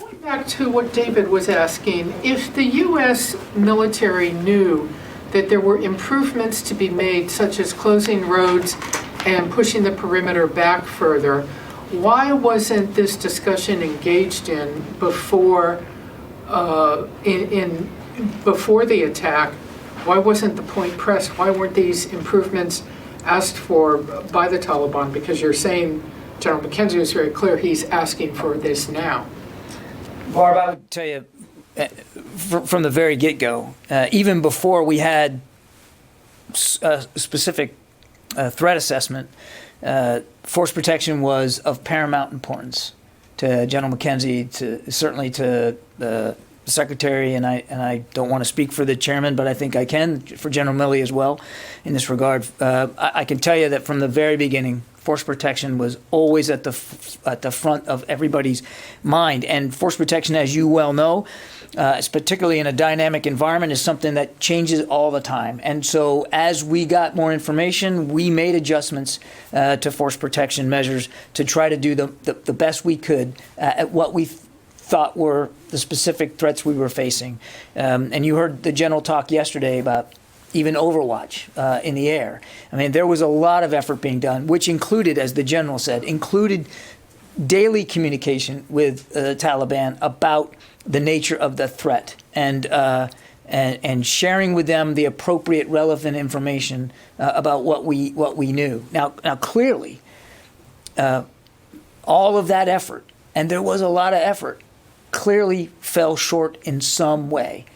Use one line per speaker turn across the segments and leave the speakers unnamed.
Going back to what David was asking, if the U.S. military knew that there were improvements to be made, such as closing roads and pushing the perimeter back further, why wasn't this discussion engaged in before before the attack? Why wasn't the point pressed? Why weren't these improvements asked for by the Taliban? Because you're saying, General McKenzie was very clear, he's asking for this now.
Barb, I would tell you, from the very get-go, even before we had a specific threat assessment, force protection was of paramount importance to General McKenzie, certainly to the Secretary, and I don't want to speak for the chairman, but I think I can for General Milley as well in this regard. I can tell you that from the very beginning, force protection was always at the front of everybody's mind. And force protection, as you well know, particularly in a dynamic environment, is something that changes all the time. And so as we got more information, we made adjustments to force protection measures to try to do the best we could at what we thought were the specific threats we were facing. And you heard the general talk yesterday about even Overwatch in the air. I mean, there was a lot of effort being done, which included, as the general said, included daily communication with the Taliban about the nature of the threat and sharing with them the appropriate, relevant information about what we knew. Now clearly, all of that effort, and there was a lot of effort, clearly fell short in some way,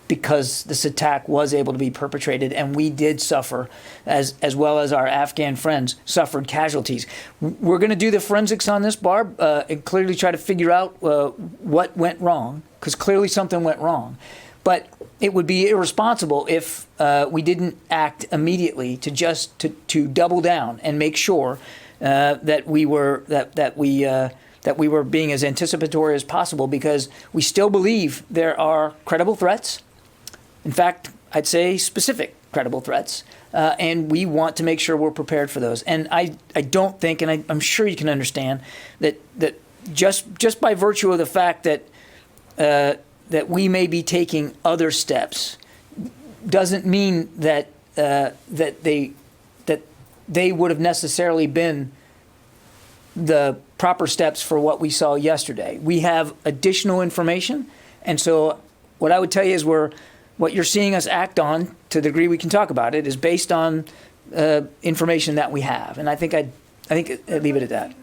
because this attack was able to be perpetrated, and we did suffer, as well as our Afghan friends suffered casualties. We're going to do the forensics on this, Barb, and clearly try to figure out what went wrong, because clearly something went wrong. But it would be irresponsible if we didn't act immediately to double down and make sure that we were being as anticipatory as possible, because we still believe there are credible threats. In fact, I'd say specific credible threats, and we want to make sure we're prepared for those. And I don't think, and I'm sure you can understand, that just by virtue of the fact that we may be taking other steps doesn't mean that they would have necessarily been the proper steps for what we saw yesterday. We have additional information, and so what I would tell you is what you're seeing us act on, to the degree we can talk about it, is based on information that we have, and I think I'd leave it at that.